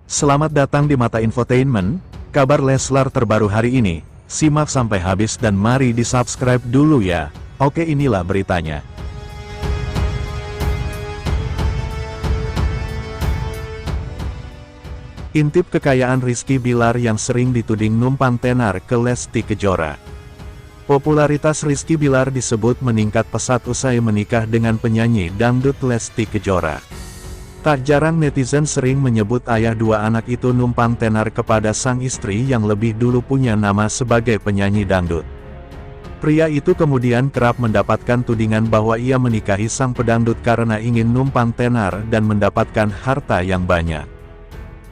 Selamat datang di Mata Infotainment, kabar Leslar terbaru hari ini. Simak sampai habis dan mari di-subscribe dulu ya. Oke, inilah beritanya. Intip kekayaan Rizky Bilar yang sering dituding numpang tenar ke Lesti Kejora. Popularitas Rizky Bilar disebut meningkat pesat usai menikah dengan penyanyi dangdut Lesti Kejora. Tak jarang netizen sering menyebut ayah dua anak itu numpang tenar kepada sang istri yang lebih dulu punya nama sebagai penyanyi dangdut. Pria itu kemudian kerap mendapatkan tudingan bahwa ia menikahi sang pedangdut karena ingin numpang tenar dan mendapatkan harta yang banyak.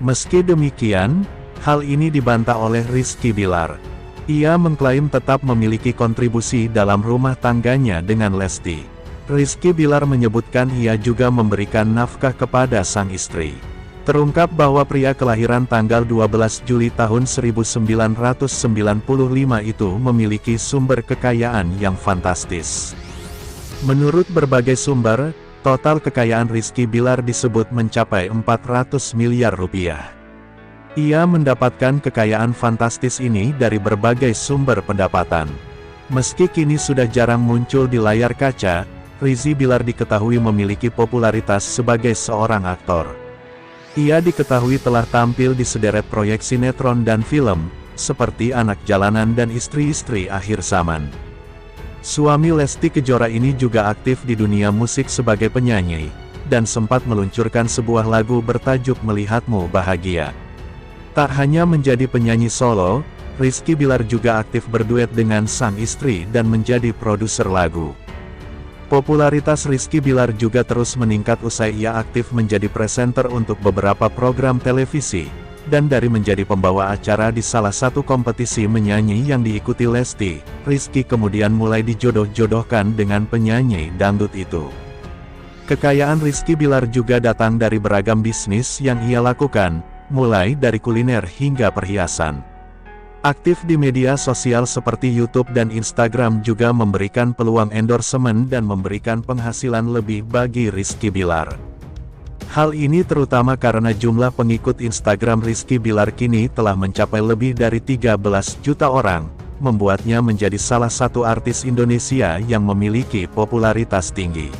Meski demikian, hal ini dibantah oleh Rizky Bilar. Ia mengklaim tetap memiliki kontribusi dalam rumah tangganya dengan Lesti. Rizky Bilar menyebutkan ia juga memberikan nafkah kepada sang istri. Terungkap bahwa pria kelahiran tanggal 12 Juli tahun 1995 itu memiliki sumber kekayaan yang fantastis. Menurut berbagai sumber, total kekayaan Rizky Bilar disebut mencapai 400 miliar rupiah. Ia mendapatkan kekayaan fantastis ini dari berbagai sumber pendapatan. Meski kini sudah jarang muncul di layar kaca, Rizky Bilar diketahui memiliki popularitas sebagai seorang aktor. Ia diketahui telah tampil di sederet proyek sinetron dan film, seperti Anak Jalanan dan Istri-Istri Akhir Zaman. Suami Lesti Kejora ini juga aktif di dunia musik sebagai penyanyi, dan sempat meluncurkan sebuah lagu bertajuk Melihatmu Bahagia. Tak hanya menjadi penyanyi solo, Rizky Bilar juga aktif berduet dengan sang istri dan menjadi produser lagu. Popularitas Rizky Bilar juga terus meningkat usai ia aktif menjadi presenter untuk beberapa program televisi, dan dari menjadi pembawa acara di salah satu kompetisi menyanyi yang diikuti Lesti, Rizky kemudian mulai dijodoh-jodohkan dengan penyanyi dangdut itu. Kekayaan Rizky Bilar juga datang dari beragam bisnis yang ia lakukan, mulai dari kuliner hingga perhiasan. Aktif di media sosial seperti YouTube dan Instagram juga memberikan peluang endorsement dan memberikan penghasilan lebih bagi Rizky Bilar. Hal ini terutama karena jumlah pengikut Instagram Rizky Bilar kini telah mencapai lebih dari 13 juta orang, membuatnya menjadi salah satu artis Indonesia yang memiliki popularitas tinggi.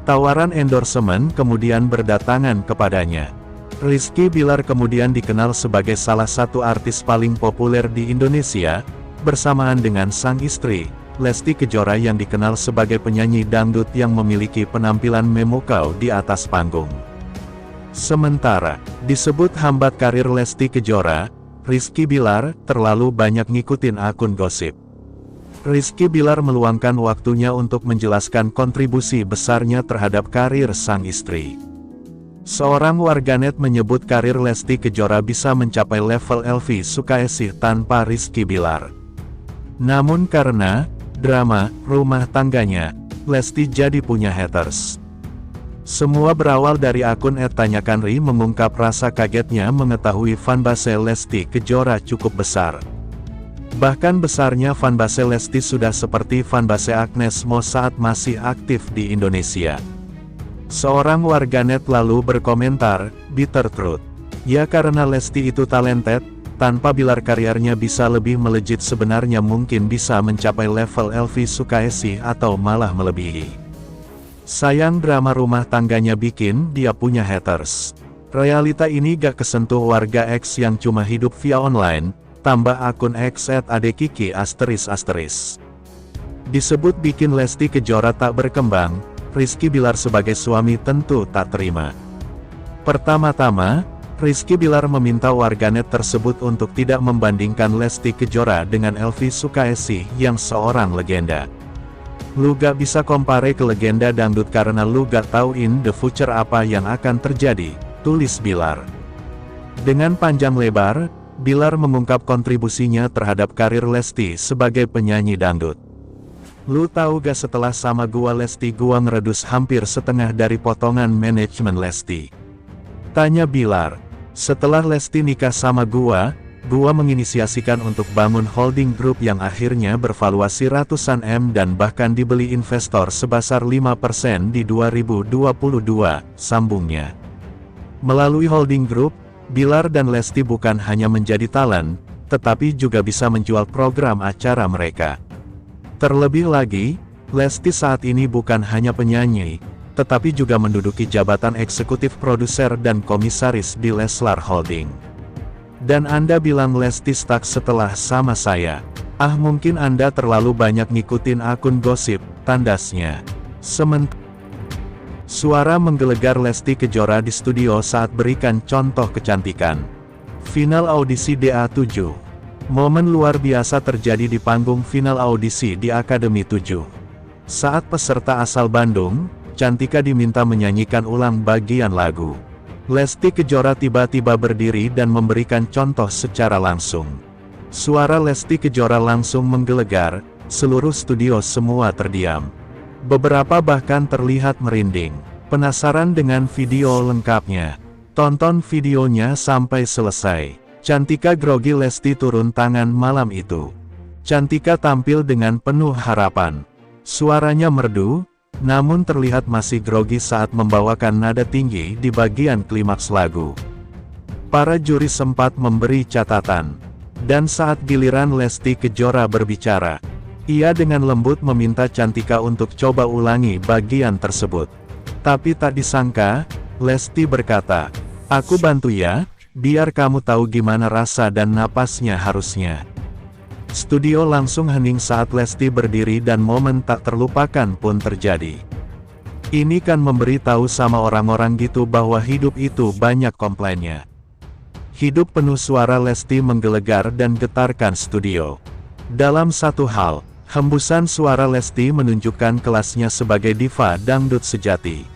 Tawaran endorsement kemudian berdatangan kepadanya. Rizky Bilar kemudian dikenal sebagai salah satu artis paling populer di Indonesia, bersamaan dengan sang istri, Lesti Kejora yang dikenal sebagai penyanyi dangdut yang memiliki penampilan memukau di atas panggung. Sementara, disebut hambat karir Lesti Kejora, Rizky Bilar terlalu banyak ngikutin akun gosip. Rizky Bilar meluangkan waktunya untuk menjelaskan kontribusi besarnya terhadap karir sang istri. Seorang warganet menyebut karir Lesti Kejora bisa mencapai level Elvi Sukaesih tanpa Rizky Bilar. Namun karena drama rumah tangganya, Lesti jadi punya haters. Semua berawal dari akun @tanyakanri mengungkap rasa kagetnya mengetahui fanbase Lesti Kejora cukup besar. Bahkan besarnya fanbase Lesti sudah seperti fanbase Agnes Mo saat masih aktif di Indonesia. Seorang warganet lalu berkomentar, "Bitter truth. Ya karena Lesti itu talented, tanpa Bilar karirnya bisa lebih melejit sebenarnya mungkin bisa mencapai level Elvi Sukaesih atau malah melebihi. Sayang drama rumah tangganya bikin dia punya haters. Realita ini gak kesentuh warga X yang cuma hidup via online," tambah akun X @adekiki*. Disebut bikin Lesti Kejora tak berkembang, Rizky Bilar sebagai suami tentu tak terima. Pertama-tama, Rizky Bilar meminta warganet tersebut untuk tidak membandingkan Lesti Kejora dengan Elvi Sukaesih yang seorang legenda. "Lu gak bisa compare ke legenda dangdut karena lu gak tahu in the future apa yang akan terjadi," tulis Bilar. Dengan panjang lebar, Bilar mengungkap kontribusinya terhadap karir Lesti sebagai penyanyi dangdut. "Lu tahu gak setelah sama gua Lesti gua ngeredus hampir setengah dari potongan manajemen Lesti," tanya Bilar. "Setelah Lesti nikah sama gua menginisiasikan untuk bangun holding group yang akhirnya bervaluasi ratusan M dan bahkan dibeli investor sebesar 5% di 2022, sambungnya. Melalui holding group, Bilar dan Lesti bukan hanya menjadi talent, tetapi juga bisa menjual program acara mereka. Terlebih lagi, Lesti saat ini bukan hanya penyanyi, tetapi juga menduduki jabatan eksekutif produser dan komisaris di Leslar Holding. Dan Anda bilang Lesti stuck setelah sama saya. Ah, mungkin Anda terlalu banyak ngikutin akun gosip, tandasnya. Suara menggelegar Lesti Kejora di studio saat berikan contoh kecantikan. Final audisi DA7. Momen luar biasa terjadi di panggung final audisi di Akademi 7. Saat peserta asal Bandung, Cantika diminta menyanyikan ulang bagian lagu. Lesti Kejora tiba-tiba berdiri dan memberikan contoh secara langsung. Suara Lesti Kejora langsung menggelegar, seluruh studio semua terdiam. Beberapa bahkan terlihat merinding. Penasaran dengan video lengkapnya? Tonton videonya sampai selesai. Cantika grogi Lesti turun tangan malam itu. Cantika tampil dengan penuh harapan. Suaranya merdu, namun terlihat masih grogi saat membawakan nada tinggi di bagian klimaks lagu. Para juri sempat memberi catatan. Dan saat giliran Lesti Kejora berbicara, ia dengan lembut meminta Cantika untuk coba ulangi bagian tersebut. Tapi tak disangka, Lesti berkata, "Aku bantu ya, biar kamu tahu gimana rasa dan napasnya harusnya." Studio langsung hening saat Lesti berdiri dan momen tak terlupakan pun terjadi. Ini kan memberi tahu sama orang-orang gitu bahwa hidup itu banyak komplainnya. Hidup penuh suara Lesti menggelegar dan getarkan studio. Dalam satu hal, hembusan suara Lesti menunjukkan kelasnya sebagai diva dangdut sejati.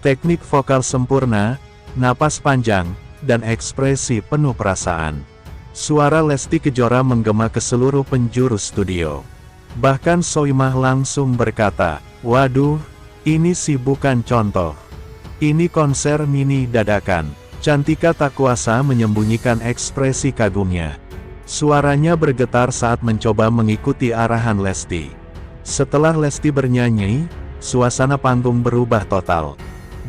Teknik vokal sempurna, napas panjang, dan ekspresi penuh perasaan. Suara Lesti Kejora menggema ke seluruh penjuru studio. Bahkan Soimah langsung berkata, "Waduh, ini sih bukan contoh. Ini konser mini dadakan." Cantika tak kuasa menyembunyikan ekspresi kagumnya. Suaranya bergetar saat mencoba mengikuti arahan Lesti. Setelah Lesti bernyanyi, suasana panggung berubah total.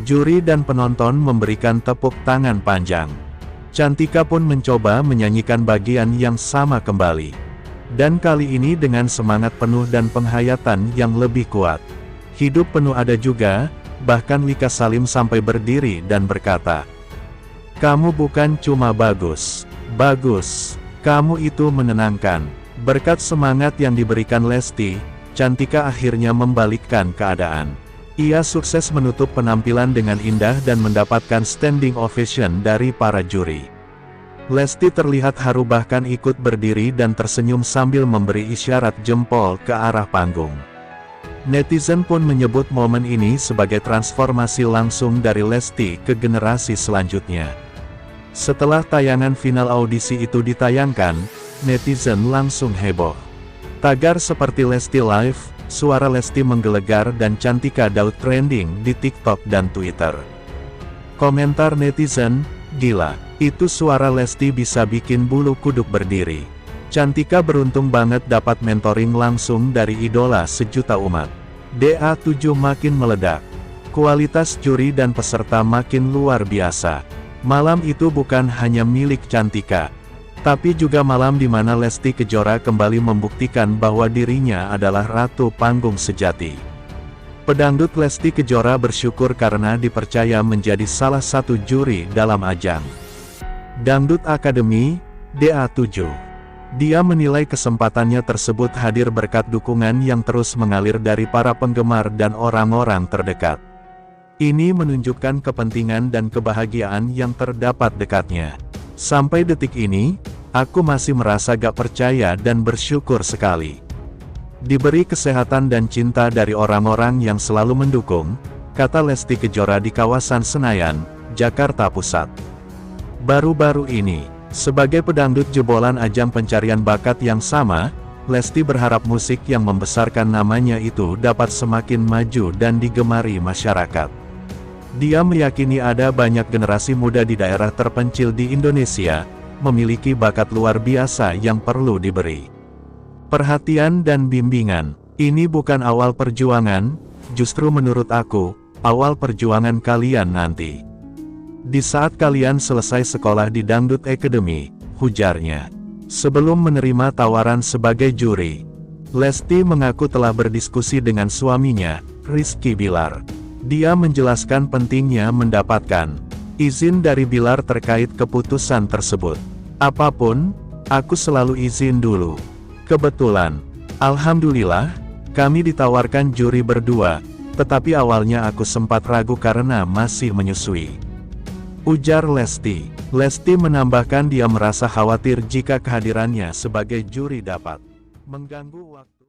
Juri dan penonton memberikan tepuk tangan panjang. Cantika pun mencoba menyanyikan bagian yang sama kembali. Dan kali ini dengan semangat penuh dan penghayatan yang lebih kuat. Hidup penuh ada juga, bahkan Wika Salim sampai berdiri dan berkata, "Kamu bukan cuma bagus, kamu itu menenangkan." Berkat semangat yang diberikan Lesti, Cantika akhirnya membalikkan keadaan. Ia sukses menutup penampilan dengan indah dan mendapatkan standing ovation dari para juri. Lesti terlihat haru bahkan ikut berdiri dan tersenyum sambil memberi isyarat jempol ke arah panggung. Netizen pun menyebut momen ini sebagai transformasi langsung dari Lesti ke generasi selanjutnya. Setelah tayangan final audisi itu ditayangkan, netizen langsung heboh. Tagar seperti Lesti Live, suara Lesti menggelegar dan Cantika Daud trending di TikTok dan Twitter. Komentar netizen, "Gila, itu suara Lesti bisa bikin bulu kuduk berdiri. Cantika beruntung banget dapat mentoring langsung dari idola sejuta umat." DA7 makin meledak. Kualitas juri dan peserta makin luar biasa. Malam itu bukan hanya milik Cantika, tapi juga malam di mana Lesti Kejora kembali membuktikan bahwa dirinya adalah ratu panggung sejati. Pedangdut Lesti Kejora bersyukur karena dipercaya menjadi salah satu juri dalam ajang Dangdut Akademi, DA7. Dia menilai kesempatannya tersebut hadir berkat dukungan yang terus mengalir dari para penggemar dan orang-orang terdekat. Ini menunjukkan kepentingan dan kebahagiaan yang terdapat dekatnya. Sampai detik ini, aku masih merasa gak percaya dan bersyukur sekali. Diberi kesehatan dan cinta dari orang-orang yang selalu mendukung, kata Lesti Kejora di kawasan Senayan, Jakarta Pusat. Baru-baru ini, sebagai pedangdut jebolan ajang pencarian bakat yang sama, Lesti berharap musik yang membesarkan namanya itu dapat semakin maju dan digemari masyarakat. Dia meyakini ada banyak generasi muda di daerah terpencil di Indonesia, memiliki bakat luar biasa yang perlu diberi perhatian dan bimbingan. Ini bukan awal perjuangan, justru menurut aku, awal perjuangan kalian nanti. Di saat kalian selesai sekolah di Dangdut Academy, ujarnya. Sebelum menerima tawaran sebagai juri, Lesti mengaku telah berdiskusi dengan suaminya, Rizky Bilar. Dia menjelaskan pentingnya mendapatkan izin dari Bilar terkait keputusan tersebut. Apapun, aku selalu izin dulu. Kebetulan, alhamdulillah, kami ditawarkan juri berdua, tetapi awalnya aku sempat ragu karena masih menyusui, ujar Lesti. Lesti menambahkan dia merasa khawatir jika kehadirannya sebagai juri dapat mengganggu waktu